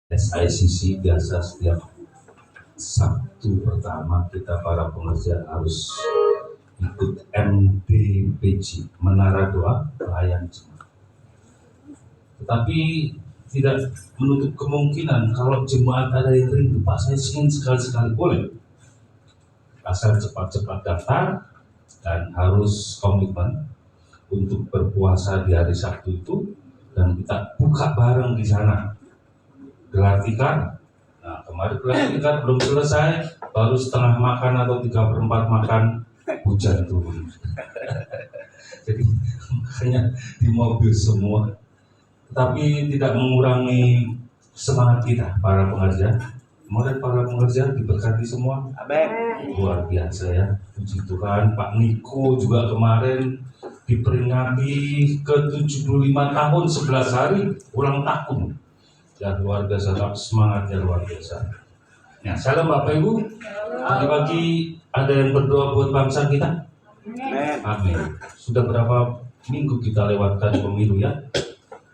SICC biasa setiap Sabtu pertama kita para pengerja harus ikut MDPJ, Menara Doa Pelayan Jemaat. Tetapi tidak menutup kemungkinan kalau jemaat ada yang rindu, Pak saya ingin sekali-sekali, boleh. Asal cepat-cepat daftar dan harus komitmen untuk berpuasa di hari Sabtu itu, dan kita buka bareng di sana. Gelar tikar, nah kemarin gelar tikar belum selesai, baru setengah makan atau 3/4 makan, hujan turun. Jadi makanya di mobil semua, tapi tidak mengurangi semangat kita para pengerja. Kemarin para pengerja diberkati semua. Amin. Luar biasa ya, puji Tuhan. Pak Niko juga kemarin diperingati ke 75 tahun 11 hari ulang tahun. Ya luar biasa, semangatnya luar biasa. Nah, salam Bapak Ibu. Pagi-pagi ada yang berdoa buat bangsa kita? Amin. Sudah berapa minggu kita lewatkan pemilu ya?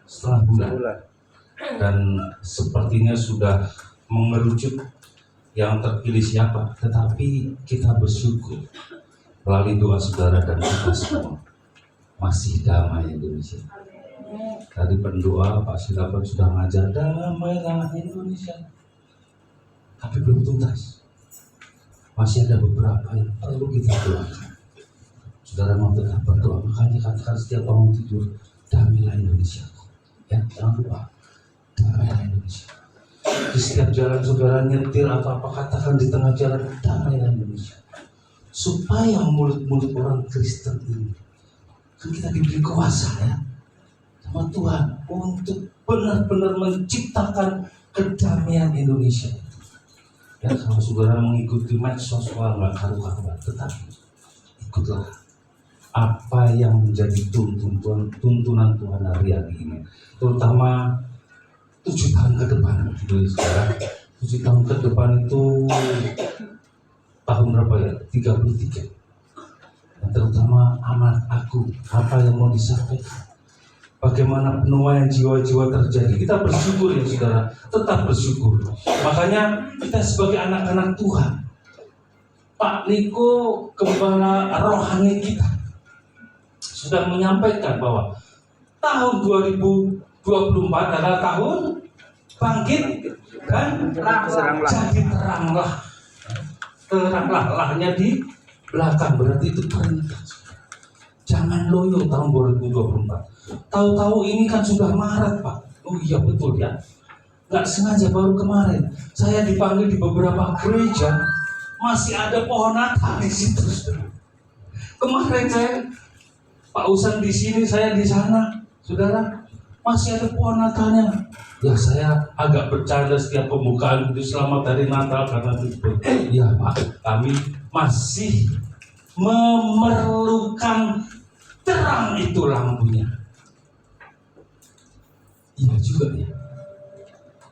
Setengah bulan. Dan sepertinya sudah mengerucut yang terpilih siapa, tetapi kita bersyukur melalui doa saudara dan kita semua masih damai Indonesia. Tadi pendoa Pak Silaban sudah ngajar damailah Indonesia, tapi belum tuntas. Masih ada beberapa yang perlu kita doakan. Saudara mau tetap berdoa, makanya katakan setiap bangun tidur, damailah Indonesia. Ya, jangan lupa, damailah Indonesia. Di setiap jalan saudara nyetir atau apa, katakan di tengah jalan, damailah Indonesia. Supaya mulut-mulut orang Kristen ini, kan kita diberi kuasa ya sama Tuhan untuk benar-benar menciptakan kedamaian Indonesia. Ya, kalau saudara mengikuti medsos, wah nggak karu-karuan, tetapi ikutlah apa yang menjadi tuntunan Tuhan hari ini, terutama 7 tahun ke depan. Saudara, 7 tahun ke depan itu tahun berapa ya? 33. Dan terutama amanat aku, apa yang mau disampaikan, bagaimana penuaian jiwa-jiwa terjadi. Kita bersyukur ya saudara, tetap bersyukur. Makanya kita sebagai anak-anak Tuhan, Pak Niko, gembala rohani kita, sudah menyampaikan bahwa tahun 2024 adalah tahun bangkit dan teranglah. Jadi teranglah, lahnya di belakang, berarti itu perintah. Jangan loyo tahun 2024. Tahu-tahu ini kan sudah Maret Pak. Oh iya betul ya. Nggak sengaja baru kemarin saya dipanggil di beberapa gereja, masih ada pohon Natal di situ. Kemarin saya Pak Usan di sini, saya di sana, saudara, masih ada pohon Natalnya. Ya saya agak bercanda setiap pembukaan itu, selamat hari Natal karena itu. Ya Pak, kami masih memerlukan terang itu lampunya. Iya juga ya,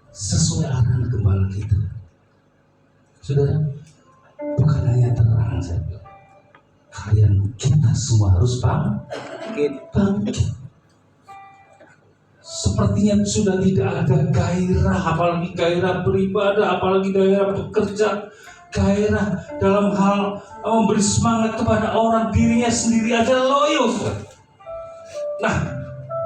sesuai arahan gembala kita. Saudara, bukan hanya terang saja, kita semua harus bangkit. Sepertinya sudah tidak ada gairah, apalagi gairah beribadah, apalagi gairah bekerja, gairah dalam hal memberi semangat kepada orang, dirinya sendiri aja loyo. Nah,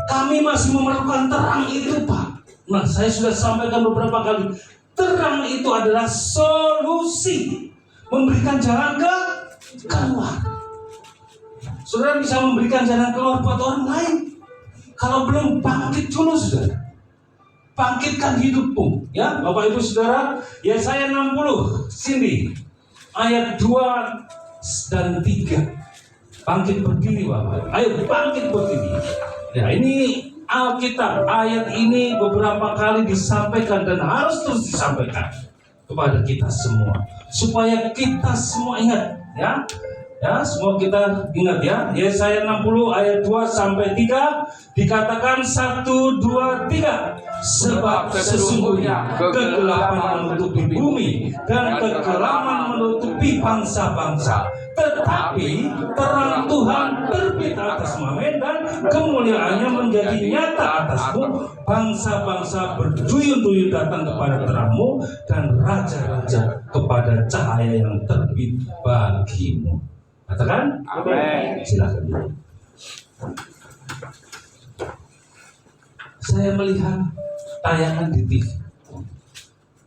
kami masih memerlukan terang itu Pak. Nah, saya sudah sampaikan beberapa kali, terang itu adalah solusi, memberikan jalan keluar. Saudara bisa memberikan jalan keluar buat orang lain. Kalau belum, bangkit dulu saudara. Bangkitkan hidupmu. Ya Bapak Ibu Saudara, Yesaya 60 sini ayat 2 dan 3. Bangkit berdiri Bapak. Ayo bangkit berdiri. Ya ini Alkitab, ayat ini beberapa kali disampaikan dan harus terus disampaikan kepada kita semua, supaya kita semua ingat ya. Ya, semua kita ingat ya. Yesaya 60 ayat 2 sampai 3 dikatakan 1, 2, 3. Sebab sesungguhnya kegelapan menutupi bumi dan kekelaman menutupi bangsa-bangsa. Tetapi terang Tuhan terbit atas Mamed dan kemuliaannya menjadi nyata atasmu. Bangsa-bangsa berduyun-duyun datang kepada terangmu, dan raja-raja kepada cahaya yang terbit bagimu. Katakan? Amin. Silakan. Saya melihat tayangan di TV.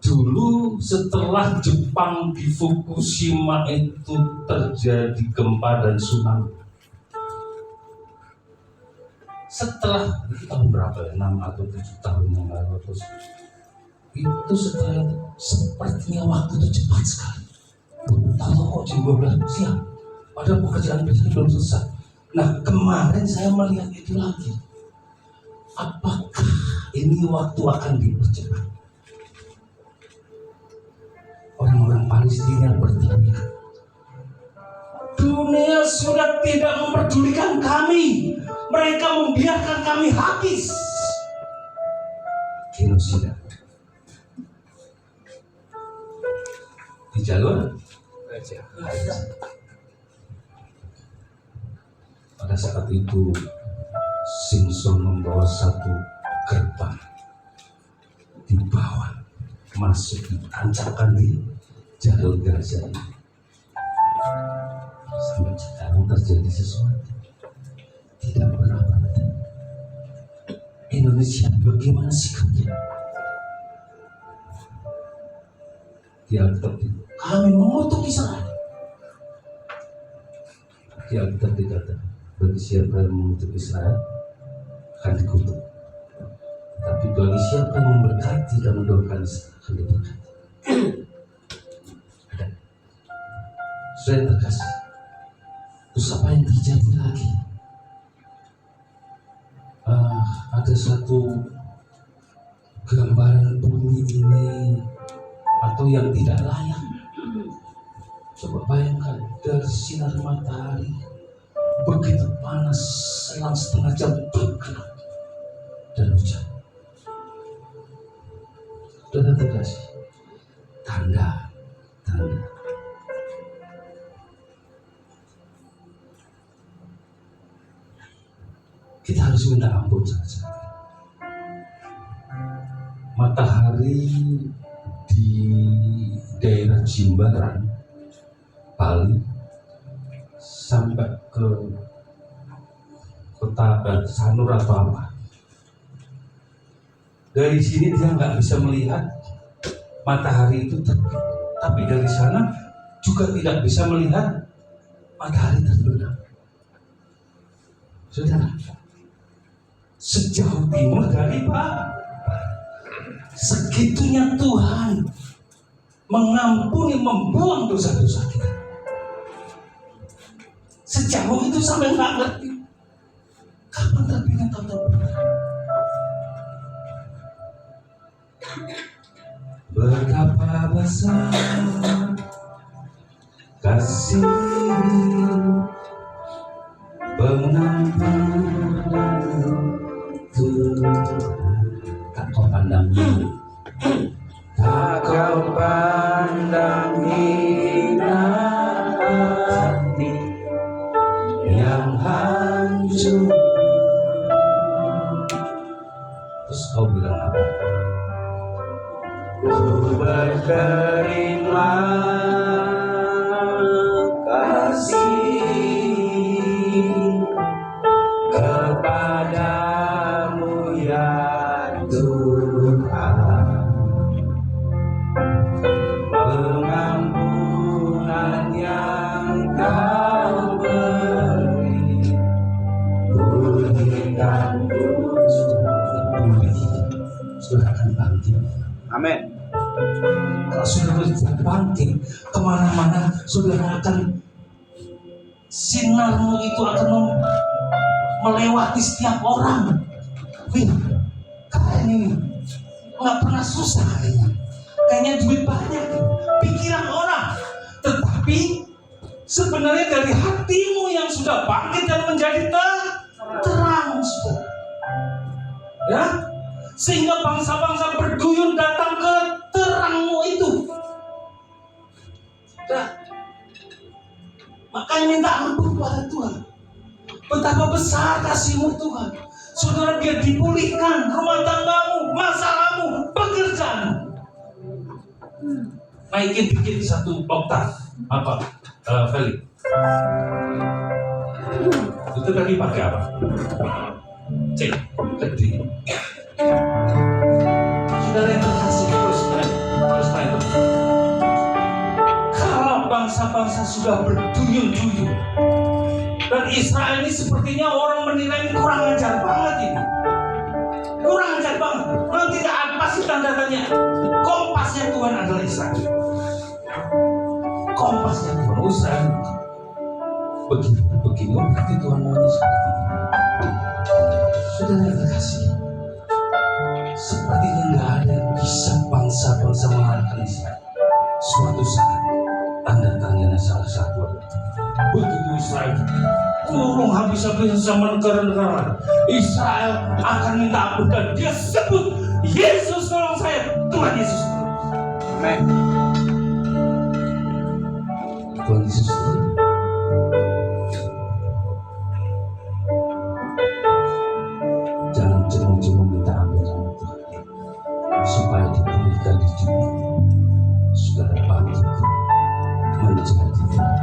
Dulu setelah Jepang di Fukushima itu terjadi gempa dan tsunami. Setelah itu tahun berapa ya? 6 atau 7 tahun yang lalu. Itu setelah itu sepertinya waktu itu cepat sekali. Tahu kok jam 12 siang. Padahal pekerjaan biasanya belum selesai. Nah, kemarin saya melihat itu lagi. Apakah ini waktu akan dipercepat? Orang-orang Palestina bertanya, dunia sudah tidak memperdulikan kami. Mereka membiarkan kami habis. Genosida di jalur Gaza. Pada saat itu Simpson membawa satu gerbang, dibawa masuk, ditancapkan di jalur Gaza ini. Sampai sekarang terjadi sesuatu tidak pernah ada. Indonesia bagaimana sikapnya? Di Alkitab kami mengutuk Israel. Di Alkitab dikatakan, bagi siapa yang mengutuk Israel akan dikutuk. Tapi bagi siapa yang memberkati dan mendoakan Israel akan diberkati. Ada. Sudah terkasih. Terus apa yang terjadi lagi? Ada satu gambaran bumi ini atau yang tidak layak. Coba bayangkan, dari sinar matahari begitu panas, selang setengah jam bergelap dan hujan. Dan terkasih, tanda. Kita harus minta ampun saja. Matahari di daerah Jimbaran, Bali, sampai ke kota Sanur atau apa. Dari sini dia nggak bisa melihat matahari itu terbit, tapi dari sana juga tidak bisa melihat matahari terbenam. Saudara, sejauh timur dari Barat, segitunya Tuhan mengampuni, membuang dosa-dosa kita. Sejauh itu sampai nggak ngerti kapan terbitnya tahun benar. Betapa besar kasih pengampunan Tuhan. Tak kau pandang tak kau pandang hina hati yang hancur. Terus kau bilang apa? Ku berkeringlah kasih kepadamu ya Tuhan, pengampunan yang kau beri, pulihkan sudah akan bangkit. Amin. Kalau saudara bangkit, kemana-mana saudara akan, sinarmu itu akan melewati setiap orang. Wih, kayaknya nggak pernah susah kayaknya duit banyak, pikiran orang. Tetapi sebenarnya dari hatimu yang sudah bangkit dan menjadi terang, ya, sehingga bangsa-bangsa berduyun datang ke terangmu itu. Nah, minta ampun pada Tuhan. Betapa besar kasih-Mu Tuhan. Saudara, biar dipulihkan rumah tanggamu, masalahmu, pekerjaanmu. Naikin dikit satu oktav. Apa, Felix? Itu tadi pakai apa? C, D. Saudara yang terkasih, terus naik. Kalau bangsa-bangsa sudah berduyun-duyun, dan Israel ini sepertinya orang menilai kurang ajar banget ini. Kurang ajar banget. Orang tidak apa sih tanda tanya. Kompasnya Tuhan adalah Israel. Kompasnya Tuhan Israel. Begini berarti Tuhan maunya seperti ini. Saudara yang terkasih, sepertinya nggak ada yang bisa bangsa-bangsa mengalahkan Israel. Suatu saat tanda tanyanya salah satu. Begitu Israel kurung habis-habisan sama negara-negara, Israel akan minta ampun dan dia sebut, Yesus tolong saya, Tuhan Yesus. Amen. Tuhan Yesus. Jangan cuma minta ampun sama Tuhan, supaya dipulihkan di dunia. Saudara bangkit menjadi Tuhan.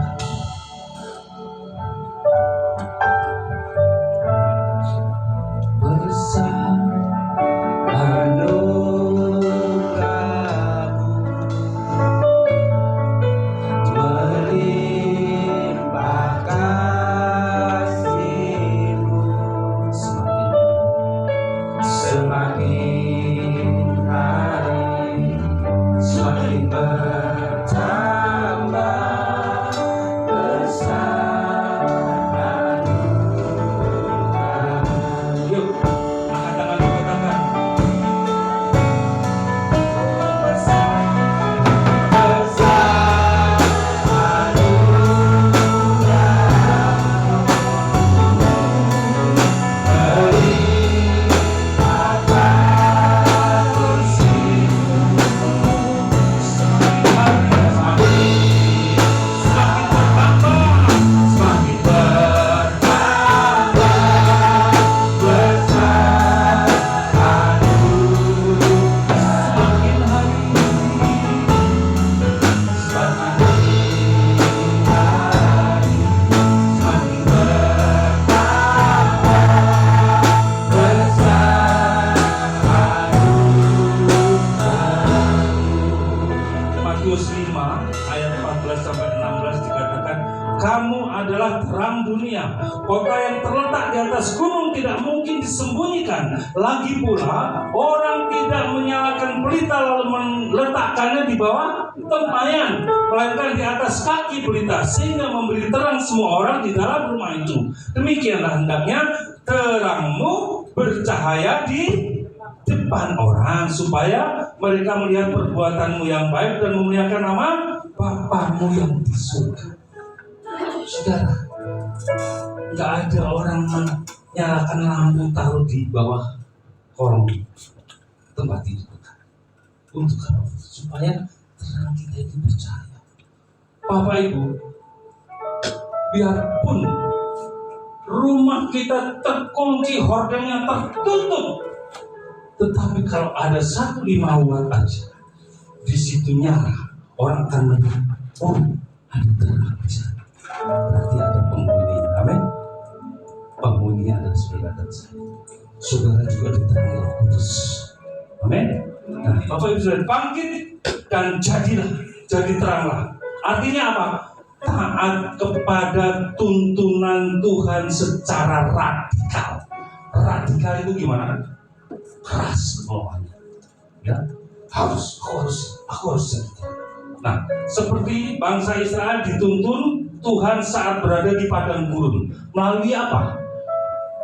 Kota yang terletak di atas gunung tidak mungkin disembunyikan. Lagi pula, orang tidak menyalakan pelita lalu meletakkannya di bawah tempayan, melainkan di atas kaki pelita, sehingga memberi terang semua orang di dalam rumah itu. Demikianlah hendaknya terangmu bercahaya di depan orang, supaya mereka melihat perbuatanmu yang baik dan memuliakan nama Bapamu yang di surga. Saudara, nggak ada orang menyalakan lampu taruh di bawah kolong tempat tidur. Untuk apa? Supaya terang kita itu bercahaya. Bapak Ibu, biarpun rumah kita terkunci, hordengnya tertutup, tetapi kalau ada 1 5 watt aja, di situ nyala, orang akan melihat, oh, ada terang aja. Berarti ada penghuni. Amin. Penghuninya adalah saudara dan saya. Saudara juga diterangi Roh Kudus. Amin. Nah, Bapak Ibu sudah bangkit dan jadilah, jadi teranglah. Artinya apa? Taat kepada tuntunan Tuhan secara radikal. Radikal itu gimana? Keras bawaannya. Ya, aku harus jadi. Nah, seperti bangsa Israel dituntun Tuhan saat berada di padang gurun. Melalui apa?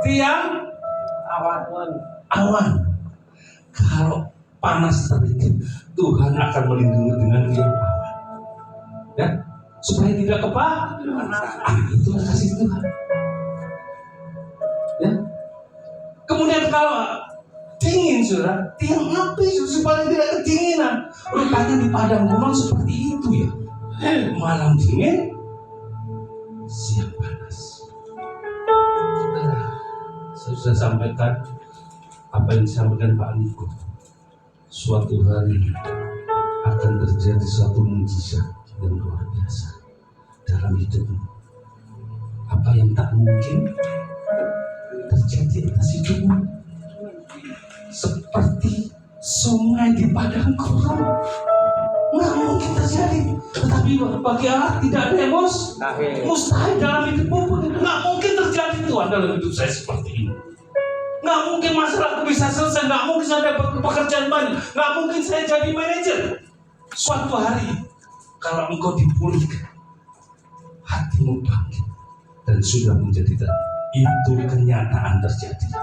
Tiang awan. Kalau panas sedikit, Tuhan akan melindungi dengan tiang awan. Ya, supaya tidak kepanasan. Itulah kasih Tuhan. Ya. Kemudian kalau dingin, saudara, tiang api supaya tidak kedinginan. Rupanya di padang gurun seperti itu ya. Malam dingin, siang panas. Saya sudah sampaikan apa yang disampaikan Pak Niko. Suatu hari akan terjadi suatu mukjizat yang luar biasa dalam hidupmu. Apa yang tak mungkin terjadi atas hidupmu, seperti sungai di padang gurun, nggak mungkin terjadi. Tetapi bagi Allah tidak ada yang mustahil dalam hidupmu. Nggak mungkin terjadi Tuhan dalam hidup saya seperti ini. Nggak mungkin masalahku bisa selesai. Nggak mungkin saya dapat pekerjaan banyak. Nggak mungkin saya jadi manajer. Suatu hari kalau engkau dipulihkan, hatimu bangkit dan sudah menjadi terang. Itu kenyataan terjadi.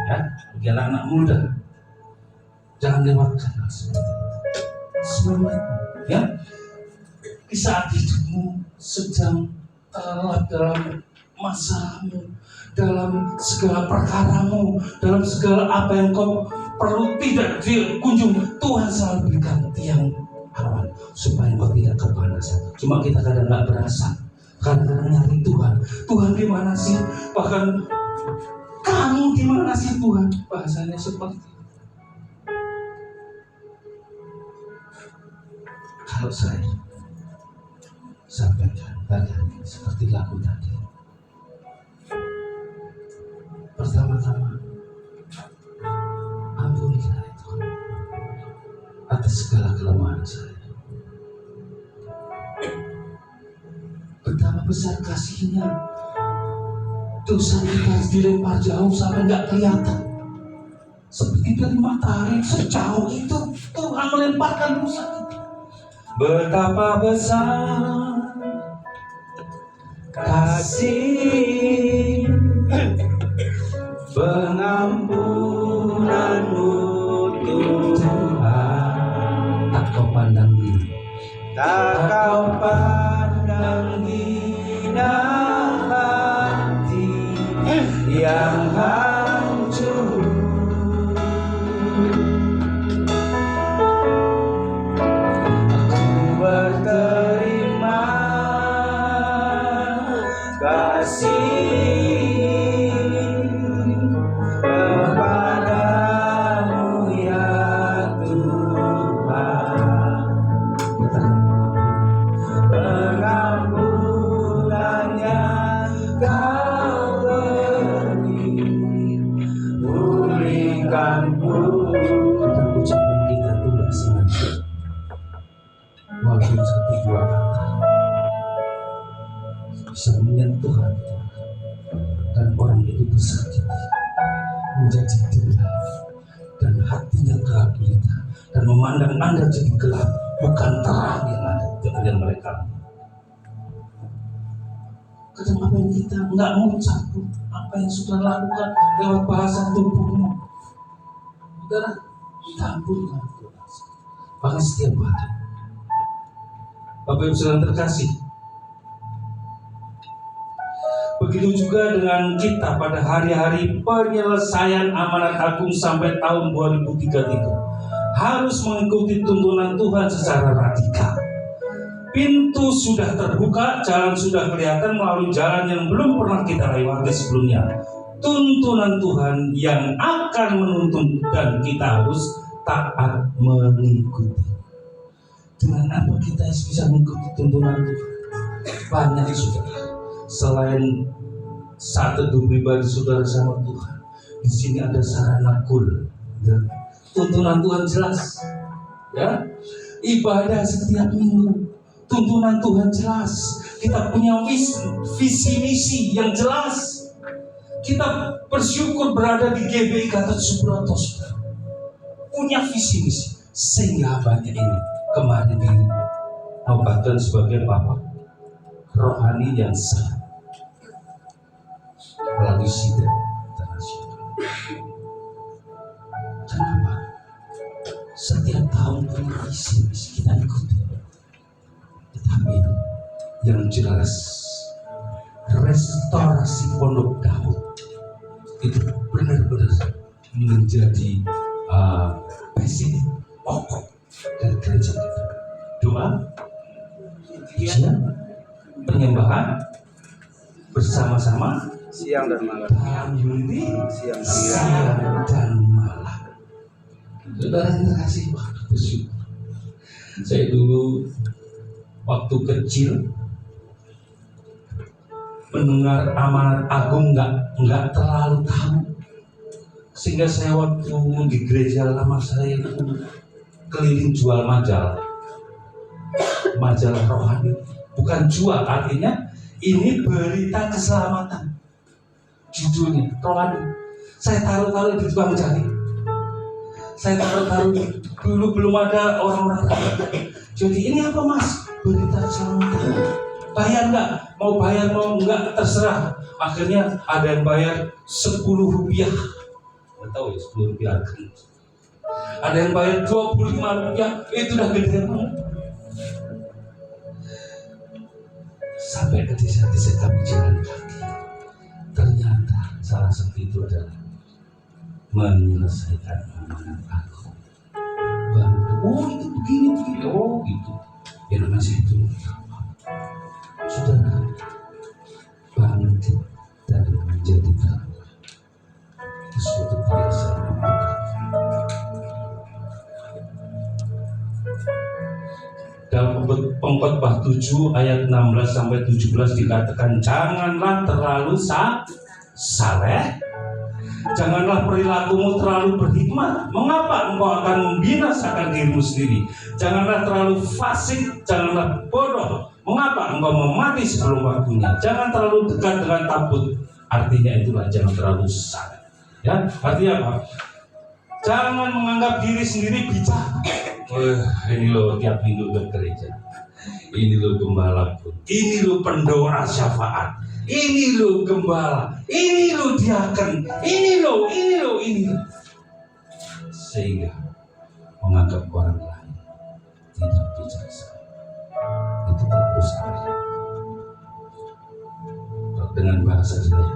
Ya, bagi anak muda, jangan lewatkan hal seperti itu. Semangat, ya. Di saat hidupmu sedang terlelap dalam masalahmu, dalam segala perkaramu, dalam segala apa yang kau perlu tidak dikunjung, Tuhan selalu berikan tiang awan supaya kau tidak kepanasan. Cuma kita kadang nggak berasa, kadang nyari Tuhan. Tuhan di mana sih? Bahkan kamu di mana sih Tuhan? Bahasanya seperti itu. Kalau saya sampaikan tadi seperti lagu tadi, pertama-tama ampuni saya Tuhan atas segala kelemahan saya. Betapa besar kasihnya, dosa kita harus dilempar jauh sampai nggak kelihatan. Seperti dari matahari sejauh itu Tuhan melemparkan dosa kita. Betapa besar kasih pengampunanmu Tuhan. Tak kau pandang hina, tak kau pandang hina hati yang hancur. Aku berterima kasih kepadamu ya Tuhan. Pengampunannya kau beri, pulihkanku. Kadang ucapan kita itu gak sengaja, walaupun satu dua kata bisa menyentuh hati dan orang itu bersakit, menjadi gelap dan hatinya gelap gulita dan memandang Anda jadi gelap, bukan terang yang ada dengan mereka. Kadang apa yang kita nggak mau campur, apa yang sudah lakukan lewat bahasa tubuhmu, saudara, campur dengan Tuhan. Bahkan setiap hari. Bapak Ibu Saudara terkasih, begitu juga dengan kita pada hari-hari penyelesaian amanat agung sampai tahun 2033 harus mengikuti tuntunan Tuhan secara radikal. Pintu sudah terbuka, jalan sudah kelihatan melalui jalan yang belum pernah kita lewati sebelumnya. Tuntunan Tuhan yang akan menuntun dan kita harus taat mengikuti. Dengan apa kita bisa mengikuti tuntunan Tuhan? Banyak sudah. Selain saat teduh pribadi saudara sama Tuhan, di sini ada sarana kul. Tuntunan Tuhan jelas, ya. Ibadah setiap minggu, tuntunan Tuhan jelas. Kita punya visi misi yang jelas. Kita bersyukur berada di GBI Gatot Subroto, saudara. Punya visi misi sehingga banyak ini kemarin dinobatkan sebagai Bapak rohani yang sah melalui sidang internasional. Kenapa? Setiap tahun punya visi misi kita ikuti. Tetapi yang jelas restorasi Pondok Daud itu benar-benar menjadi basic pokok dari gereja kita. Doa, pujian, penyembahan, bersama-sama siang dan malam. Unity Siang dan malam. Saudara yang terkasih, bersyukur. Saya dulu waktu kecil mendengar amanat agung nggak terlalu tahu, sehingga saya waktu di gereja lama saya itu keliling jual majalah rohani. Bukan jual, artinya ini berita keselamatan, judulnya rohani. Saya taruh di tukang jahit, saya taruh dulu belum ada orang-orang. Jadi ini apa mas? Berita keselamatan. Bayar nggak? Mau bayar mau nggak terserah. Akhirnya ada yang bayar 10 rupiah. Nggak tahu ya 10 rupiah. Ada yang bayar 25 rupiah. Itu udah gede banget. Sampai ke desa-desa kami jalan kaki. Ternyata salah satu itu adalah menyelesaikan amanat aku. Oh itu begini, oh gitu. Ya namanya saya itu. Saudara, bangkit dan menjadi terang. Itu suatu kebiasaan yang mudah. Dalam Pengkhotbah 7 ayat 16 sampai 17 dikatakan, janganlah terlalu saleh, janganlah perilakumu terlalu berhikmat. Mengapa engkau akan membinasakan dirimu sendiri? Janganlah terlalu fasik, janganlah bodoh. Mengapa engkau memati sebelum waktunya? Jangan terlalu dekat dengan tabut. Artinya itulah jangan terlalu saleh. Ya, artinya apa? Jangan menganggap diri sendiri bijak. Ini loh tiap minggu ke gereja. Ini loh gembala pun. Ini loh pendora syafaat. Ini loh gembala. Ini loh diaken. Ini loh. Sehingga menganggap orang lain tidak bijaksana. Itu tak berusaha. Dengan bahasa saya,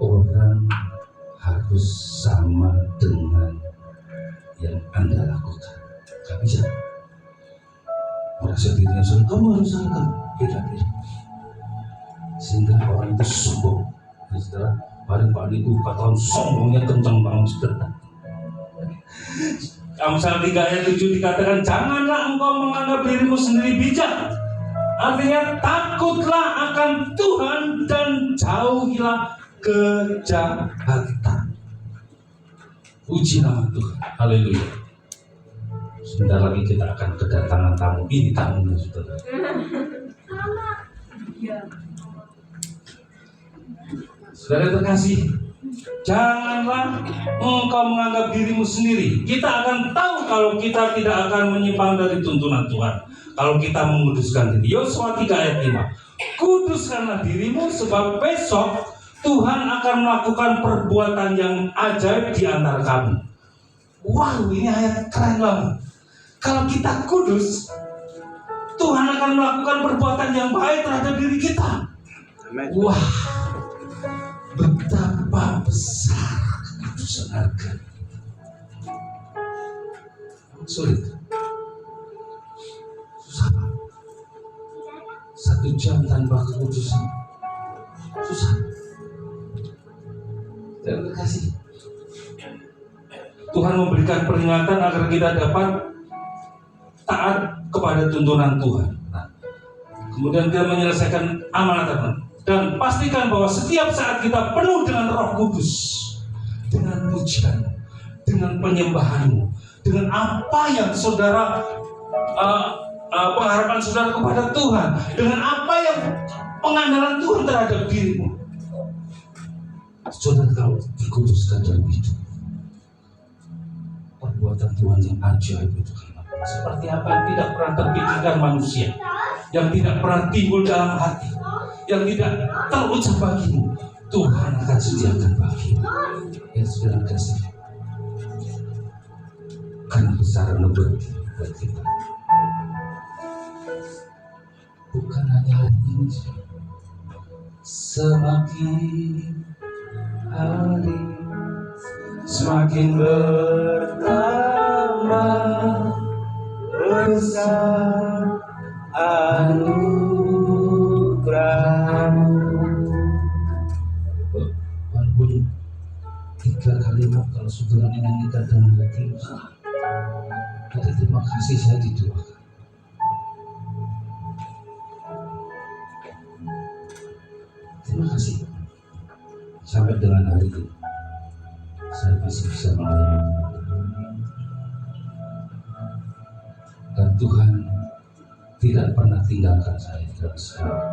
orang harus sama dengan yang Anda lakukan. Gak bisa merasa dirinya salah, kamu harus salah. Beda-beda. Sehingga orang itu sombong. Saudara, paling itu kata sombongnya kencang banget, saudara. Amsal 3 ayat 7 dikatakan, janganlah engkau menganggap dirimu sendiri bijak. Artinya takutlah akan Tuhan dan jauhilah kejahatan. Puji nama Tuhan. Haleluya. Sebentar lagi kita akan kedatangan tamu. Ini tamunya, saudara. Saudara terkasih, janganlah engkau menganggap dirimu sendiri. Kita akan tahu kalau kita tidak akan menyimpang dari tuntunan Tuhan. Kalau kita menguduskan diri. Yosua 3 ayat 5. Kuduskanlah dirimu sebab besok Tuhan akan melakukan perbuatan yang ajaib di antara kamu. Wow, ini ayat keren banget. Kalau kita kudus, Tuhan akan melakukan perbuatan yang baik terhadap diri kita. Wah, betapa besar kekudusan harga. Sulit. Susah. 1 jam tanpa kekudusan. Susah. Terima kasih. Tuhan memberikan peringatan agar kita dapat taat kepada tuntunan Tuhan. Nah, kemudian kita menyelesaikan amanat Tuhan dan pastikan bahwa setiap saat kita penuh dengan Roh Kudus, dengan pujian, dengan penyembahanmu, dengan apa yang saudara pengharapan saudara kepada Tuhan, dengan apa yang pengandalan Tuhan terhadap dirimu. Saudara kalau dikuduskan dalam hidup, perbuatan Tuhan yang ajaib itu seperti apa yang tidak pernah terpikirkan manusia, yang tidak pernah timbul dalam hati, yang tidak terucap bagimu, Tuhan akan sediakan bagimu. Ya saudara kasih, karena besar anugerah buat kita. Bukan hanya hari ini, semakin hari semakin bertambah besar anugerah saudara menyanyikan dengan hati, jadi terima kasih saya didoakan. Terima kasih. Sampai dengan hari ini saya masih bisa melayani dan Tuhan tidak pernah tinggalkan saya dalam segala.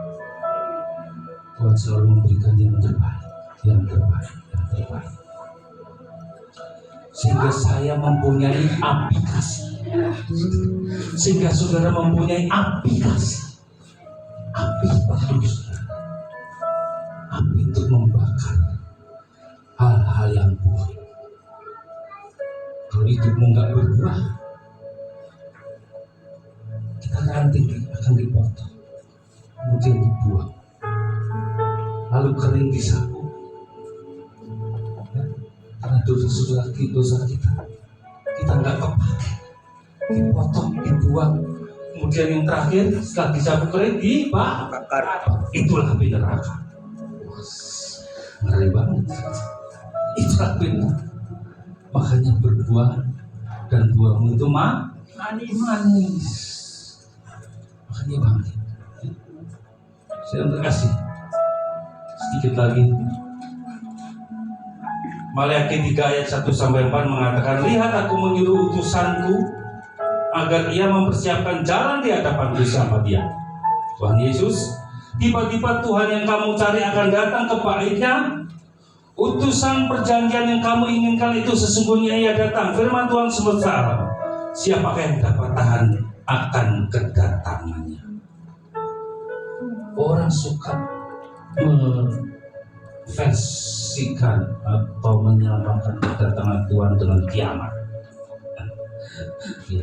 Tuhan selalu memberikan yang terbaik, yang terbaik, yang terbaik. Sehingga saya mempunyai aplikasi, sehingga saudara mempunyai aplikasi, api bagus, api untuk membakar hal-hal yang buruk. Kalau hidupmu nggak berbuah, kita ranting akan dipotong, kemudian dibuang, lalu kering disapu. Karena dosa kita nggak kepakai, dipotong, dibuang, kemudian yang terakhir setelah disapu kering dibakar. Itulah api neraka. Ngeri banget. Itulah api neraka. Makanya berbuah dan buahmu itu manis. Makanya bangkit. Saya terkasih. Sedikit lagi. Maleakhi 3 ayat 1-4 mengatakan, lihat aku menyuruh utusanku agar ia mempersiapkan jalan di hadapanku bersama dia. Tuhan Yesus, tiba-tiba Tuhan yang kamu cari akan datang ke baitnya. Utusan perjanjian yang kamu inginkan itu sesungguhnya ia datang. Firman Tuhan semesta alam, siapakah yang dapat tahan akan kedatangannya? Orang suka versikan atau menyamakan kedatangan Tuhan dengan kiamat. Ya.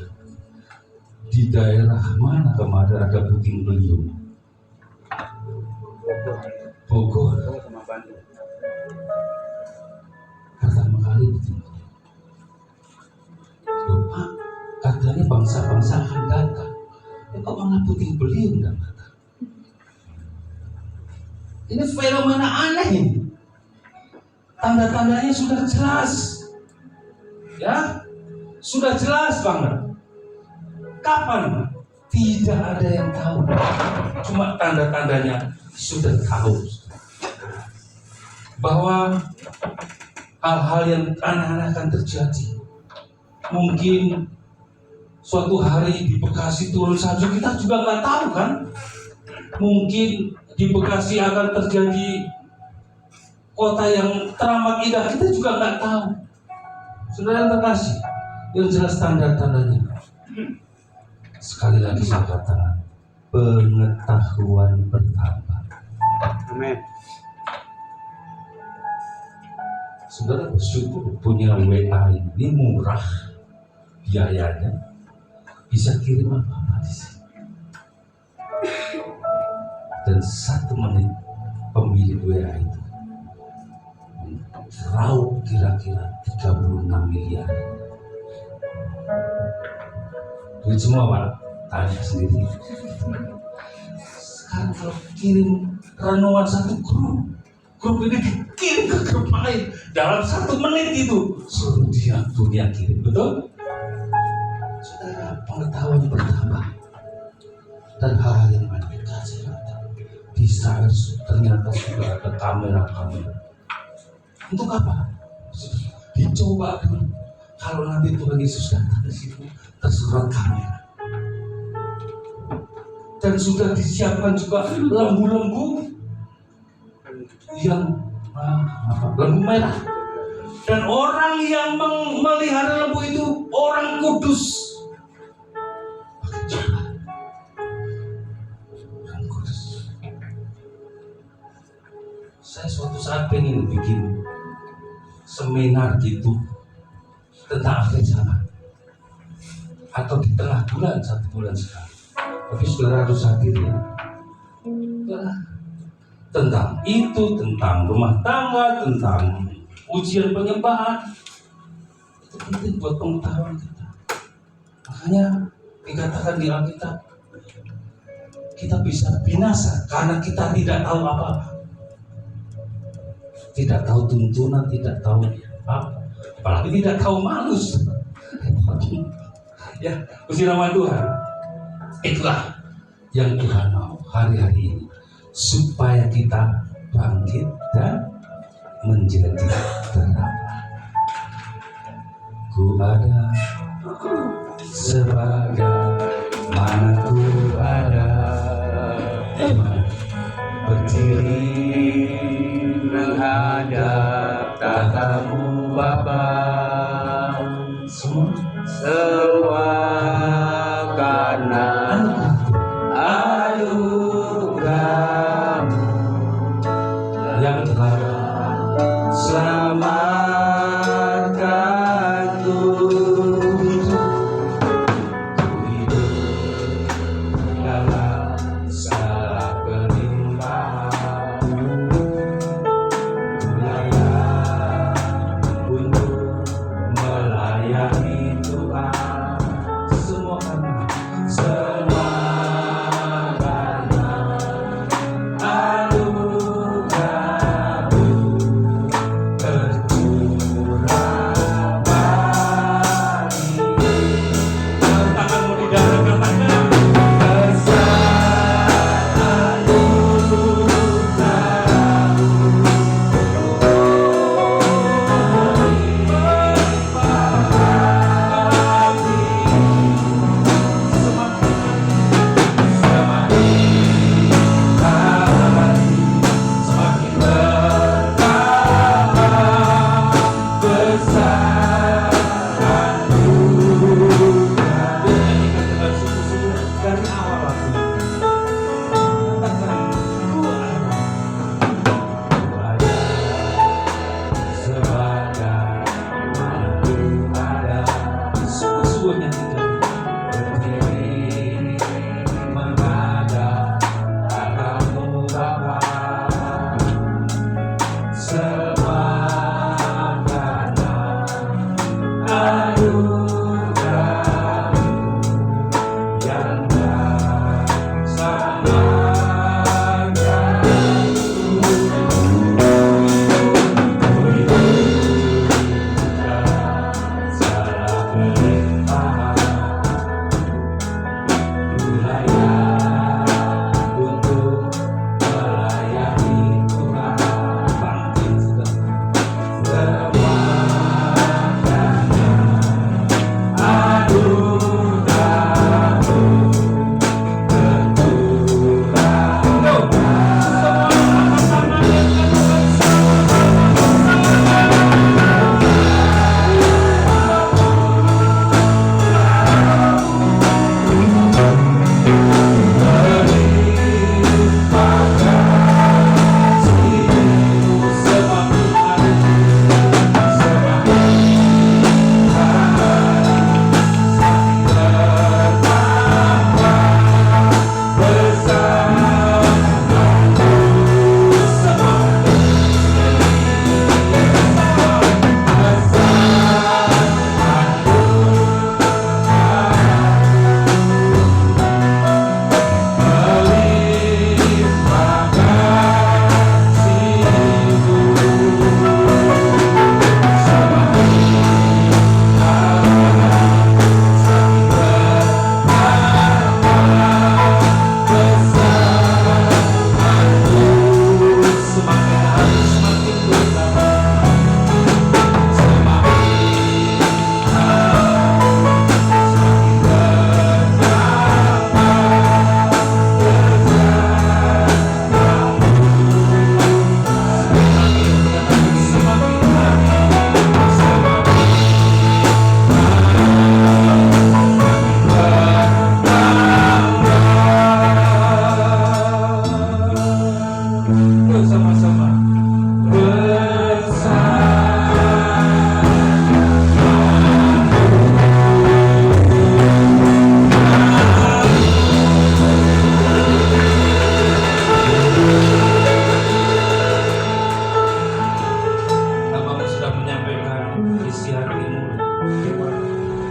Di daerah mana kemarin ada puting beliung? Bogor. Pertama kali puting beliung. Pak, katanya bangsa-bangsa akan datang. Ya, kok malah puting beliung dan datang? Ini fenomena aneh ini. Tanda-tandanya sudah jelas. Ya, sudah jelas banget. Kapan? Tidak ada yang tahu. Cuma tanda-tandanya sudah tahu. Bahwa hal-hal yang aneh-aneh akan terjadi. Mungkin suatu hari di Bekasi turun salju, kita juga nggak tahu kan? Mungkin di Bekasi akan terjadi kota yang teramat indah, kita juga nggak tahu. Saudara yang terkasih, yang jelas tanda-tandanya. Sekali lagi saya katakan, pengetahuan bertambah. Amin. Saudara bersyukur punya WA ini murah biayanya, bisa kirim apa-apa di sini. Dan 1 menit pemilik WA itu raup kira-kira 36 miliar. Duit semua Pak, tanya sendiri. Sekarang kalau kirim renungan 1 grup ini dikirim ke grup lain dalam 1 menit itu seluruh dunia kirim, betul? Saudara, pengetahuan bertambah dan hal-hal yang aneh dikasih. Di Israel ternyata sudah ada kamera-kamera. Untuk apa? Dicoba dulu. Kalau nanti Tuhan Yesus datang ke situ, tersurat kamera. Dan sudah disiapkan juga lembu-lembu yang lembu merah. Dan orang yang memelihara lembu itu orang kudus. Saya suatu saat pengen bikin seminar gitu tentang akhir zaman, atau di tengah bulan, 1 bulan sekali. Tapi saudara harus hadir ya. Tentang itu, tentang rumah tangga, tentang ujian penyembahan. Itu penting buat pengetahuan kita. Makanya dikatakan di Alkitab, kita bisa binasa karena kita tidak tahu apa-apa. Tidak tahu tuntunan, tidak tahu apa. apalagi tidak tahu malu. Ya, puji nama Tuhan. Itulah yang Tuhan mau hari-hari ini, supaya kita bangkit dan menjadi terang. Ku ada sebagaimana ku ada, berdiri menghadap tatamu Bapa, semua karena anugerah-Mu yang telah selamatkanku. Ku hidup dalam segala kelimpahan, ku layak untuk melayani Tuhan. Semua karena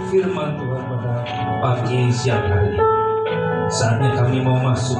firman Tuhan pada pagi siang hari ini. Saatnya kami mau masuk